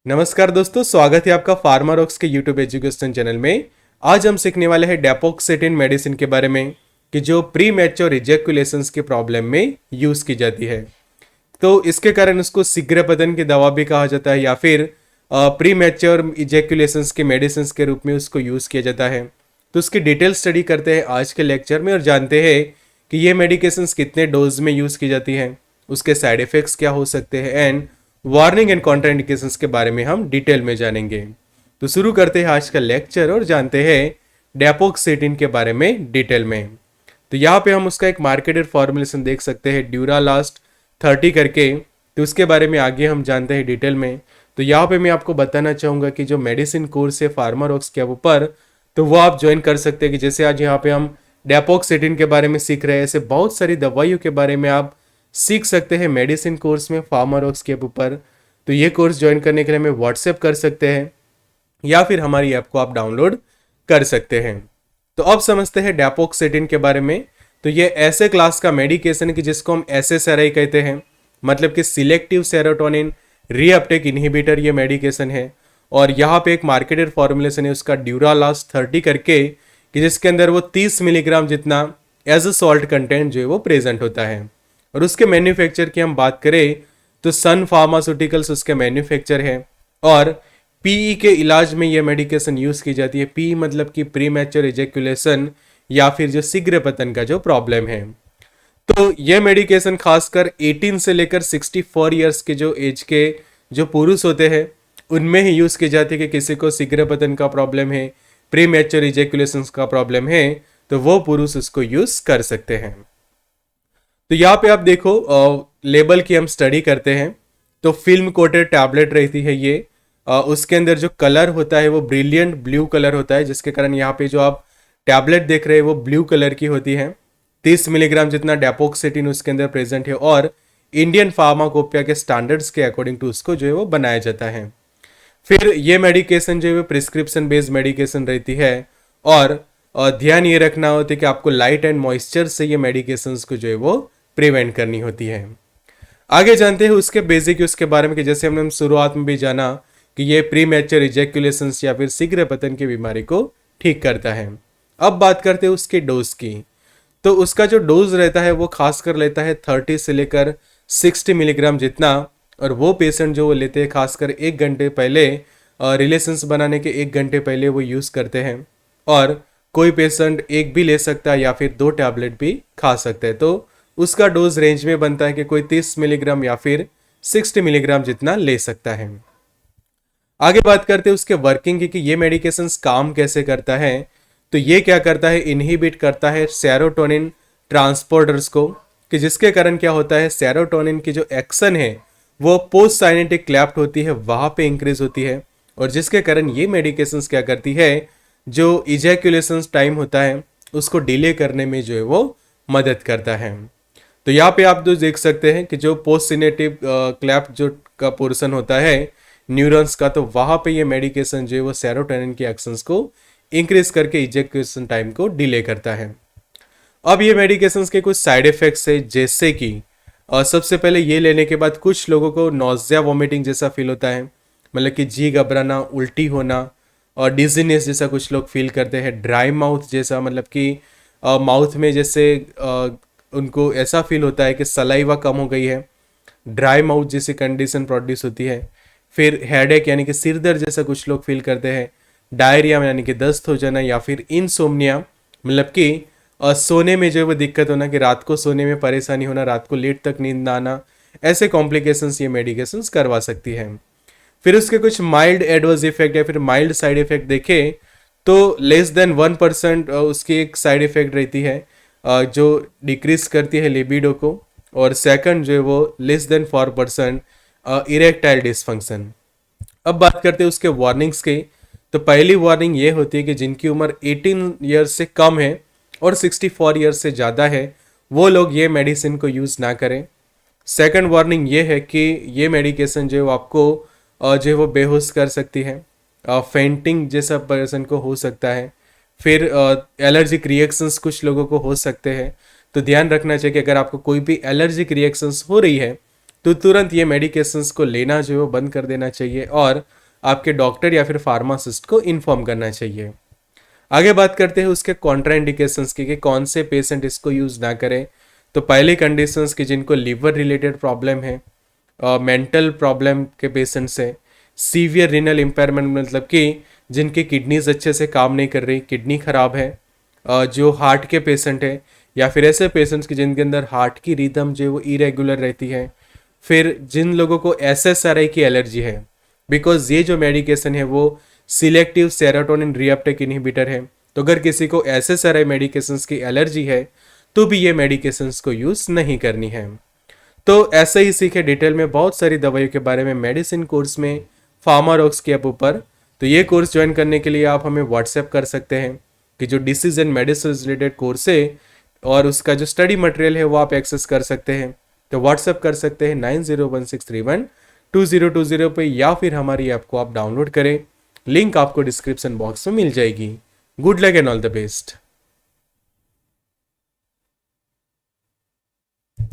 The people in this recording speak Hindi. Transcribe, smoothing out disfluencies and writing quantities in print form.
नमस्कार दोस्तों, स्वागत है आपका फार्मारॉक्स के यूट्यूब एजुकेशन चैनल में। आज हम सीखने वाले हैं डेपोक्सेटिन मेडिसिन के बारे में कि जो प्री मैच्योर इजैकुलेशंस के प्रॉब्लम में यूज़ की जाती है। तो इसके कारण उसको शीघ्र पतन की दवा भी कहा जाता है या फिर प्री मैच्योर इजैकुलेशंस के मेडिसिन के रूप में उसको यूज़ किया जाता है। तो उसकी डिटेल स्टडी करते हैं आज के लेक्चर में और जानते हैं कि ये मेडिकेशंस कितने डोज में यूज़ की जाती हैं, उसके साइड इफ़ेक्ट्स क्या हो सकते हैं एंड वार्निंग एंड कॉन्ट्राइंडिकेशंस के बारे में हम डिटेल में जानेंगे। तो शुरू करते हैं आज का लेक्चर और जानते हैं डेपोक्सेटिन के बारे में डिटेल में। तो यहाँ पे हम उसका एक मार्केटेड फॉर्मुलेशन देख सकते हैं ड्यूरालास्ट 30 करके। तो उसके बारे में आगे हम जानते हैं डिटेल में। तो यहाँ पे मैं आपको बताना चाहूँगा कि जो मेडिसिन कोर्स है फार्मारॉक्स के ऊपर, तो वो आप ज्वाइन कर सकते हैं। कि जैसे आज यहाँ पे हम डेपोक्सेटिन के बारे में सीख रहे हैं, ऐसे बहुत सारी दवाइयों के बारे में आप सीख सकते हैं मेडिसिन कोर्स में फार्मारॉक्स के ऊपर। तो ये कोर्स ज्वाइन करने के लिए हमें व्हाट्सएप कर सकते हैं या फिर हमारी ऐप को आप डाउनलोड कर सकते हैं। तो अब समझते हैं डेपोक्सेटिन के बारे में। तो ये ऐसे क्लास का मेडिकेशन है कि जिसको हम एसएसआरआई कहते हैं, मतलब कि सिलेक्टिव सेरोटोनिन रीअपटेक इनहिबिटर ये मेडिकेशन है। और यहाँ पे एक मार्केटेड फॉर्मुलेशन है उसका ड्यूरालास्ट 30 करके, कि जिसके अंदर वो 30 मिलीग्राम जितना एज अ सॉल्ट कंटेंट जो है वो प्रेजेंट होता है। और उसके मैन्युफैक्चर की हम बात करें तो सन फार्मास्यूटिकल्स उसके मैन्युफैक्चर है। और पीई के इलाज में ये मेडिकेशन यूज की जाती है। पी मतलब कि प्री मैच्योर इजैकुलेशन या फिर जो शीघ्र पतन का जो प्रॉब्लम है। तो ये मेडिकेशन खासकर 18 से लेकर 64 ईयर्स के जो एज के जो पुरुष होते हैं उनमें ही यूज की जाती है। कि किसी को शीघ्र पतन का प्रॉब्लम है, प्री मैच्योर इजैकुलेशन का प्रॉब्लम है, तो वो पुरुष उसको यूज कर सकते हैं। तो यहाँ पे आप देखो लेबल की हम स्टडी करते हैं तो फिल्म कोटेड टैबलेट रहती है ये। उसके अंदर जो कलर होता है वो ब्रिलियंट ब्लू कलर होता है, जिसके कारण यहाँ पे जो आप टैबलेट देख रहे हैं वो ब्लू कलर की होती है। 30 मिलीग्राम जितना डेपोक्सेटिन उसके अंदर प्रेजेंट है और इंडियन फार्माकोपिया के स्टैंडर्ड्स के अकॉर्डिंग टू उसको जो है वो बनाया जाता है। फिर ये मेडिकेशन जो है वो प्रिस्क्रिप्शन बेस्ड मेडिकेशन रहती है। और ध्यान ये रखना होता है कि आपको लाइट एंड मॉइस्चर से ये मेडिकेशंस को जो है वो प्रिवेंट करनी होती है। आगे जानते हैं उसके बेसिक उसके बारे में। कि जैसे हमने शुरुआत में भी जाना कि ये प्री मैच्योर इजैकुलेशंस या फिर शीघ्र पतन की बीमारी को ठीक करता है। अब बात करते हैं उसके डोज की। तो उसका जो डोज रहता है वो खासकर लेता है 30 से लेकर 60 मिलीग्राम जितना। और वो पेशेंट जो वो लेते हैं खासकर 1 घंटे पहले, रिलेशंस बनाने के 1 घंटे पहले वो यूज़ करते हैं। और कोई पेशेंट एक भी ले सकता है या फिर 2 टैबलेट भी खा सकते हैं। तो उसका डोज रेंज में बनता है कि कोई 30 मिलीग्राम या फिर 60 मिलीग्राम जितना ले सकता है। आगे बात करते हैं उसके वर्किंग की कि ये मेडिकेशंस काम कैसे करता है। तो ये क्या करता है, इनहिबिट करता है सेरोटोनिन ट्रांसपोर्टर्स को। कि जिसके कारण क्या होता है, सेरोटोनिन की जो एक्शन है वो पोस्ट साइनेटिक क्लैप्ट होती है वहां पे इंक्रीज होती है। और जिसके कारण ये मेडिकेशंस क्या करती है, जो इजैकुलेशन टाइम होता है उसको डिले करने में जो है वो मदद करता है। तो यहाँ पे आप जो देख सकते हैं कि जो पोस्ट सिनेटिव क्लैप जो का पोर्शन होता है न्यूरॉन्स का, तो वहाँ पे ये मेडिकेशन जो है वो सेरोटोनिन की एक्शंस को इंक्रीज करके इजेक्यूशन टाइम को डिले करता है। अब ये मेडिकेशंस के कुछ साइड इफेक्ट्स है, जैसे कि सबसे पहले ये लेने के बाद कुछ लोगों को नॉजिया वॉमिटिंग जैसा फील होता है, मतलब कि जी घबराना, उल्टी होना और डिजीनेस जैसा कुछ लोग फील करते हैं। ड्राई माउथ जैसा, मतलब कि माउथ में जैसे उनको ऐसा फील होता है कि सलाइवा कम हो गई है, ड्राई माउथ जैसी कंडीशन प्रोड्यूस होती है। फिर हेडेक यानी कि सिर दर्द जैसा कुछ लोग फील करते हैं। डायरिया यानी कि दस्त हो जाना, या फिर इनसोम्निया मतलब कि सोने में जो है वो दिक्कत होना, कि रात को सोने में परेशानी होना, रात को लेट तक नींद ना आना, ऐसे कॉम्प्लिकेशंस ये मेडिकेशंस करवा सकती है। फिर उसके कुछ माइल्ड एडवर्स इफेक्ट या फिर माइल्ड साइड इफेक्ट देखें तो लेस देन 1% उसकी एक साइड इफेक्ट रहती है जो डिक्रीज करती है लिबिडो को। और सेकंड जो है वो लेस देन 4% इरेक्टाइल डिसफंक्शन। अब बात करते हैं उसके वार्निंग्स की। तो पहली वार्निंग ये होती है कि जिनकी उम्र 18 ईयर्स से कम है और 64 ईयर्स से ज़्यादा है वो लोग ये मेडिसिन को यूज़ ना करें। सेकंड वार्निंग ये है कि ये मेडिकेशन जो है वो आपको जो है वो बेहोश कर सकती है, फेंटिंग जैसा पर्सन को हो सकता है। फिर एलर्जिक रिएक्शंस कुछ लोगों को हो सकते हैं। तो ध्यान रखना चाहिए कि अगर आपको कोई भी एलर्जिक रिएक्शंस हो रही है तो तुरंत ये मेडिकेशंस को लेना जो है वो बंद कर देना चाहिए और आपके डॉक्टर या फिर फार्मासिस्ट को इन्फॉर्म करना चाहिए। आगे बात करते हैं उसके कॉन्ट्राइंडिकेशंस की कि कौन से पेशेंट इसको यूज़ ना करें। तो पहली कंडीशंस की जिनको लिवर रिलेटेड प्रॉब्लम है, मेंटल प्रॉब्लम के पेशेंट्स हैं, सीवियर रीनल इम्पेयरमेंट मतलब कि जिनकी किडनीज अच्छे से काम नहीं कर रही, किडनी खराब है, जो हार्ट के पेशेंट है, या फिर ऐसे पेशेंट्स की जिनके अंदर हार्ट की रिदम जो है वो इरेगुलर रहती है, फिर जिन लोगों को SSRI की एलर्जी है, बिकॉज ये जो मेडिकेशन है वो सिलेक्टिव सेरोटोनिन रीअपटेक इनहिबिटर है। तो अगर किसी को SSRI मेडिकेशंस की एलर्जी है तो भी ये मेडिकेशंस को यूज़ नहीं करनी है। तो ऐसे ही सीखे डिटेल में बहुत सारी दवाइयों के बारे में मेडिसिन कोर्स में फार्मारॉक्स के ऐप ऊपर। तो ये कोर्स ज्वाइन करने के लिए आप हमें व्हाट्सएप कर सकते हैं कि जो disease and medicine related course है और उसका जो स्टडी मटेरियल है वो आप एक्सेस कर सकते हैं। तो व्हाट्सएप कर सकते हैं 9016312020 पे, या फिर हमारी ऐप को आप डाउनलोड करें। लिंक आपको डिस्क्रिप्शन बॉक्स में मिल जाएगी। Good luck and all the best.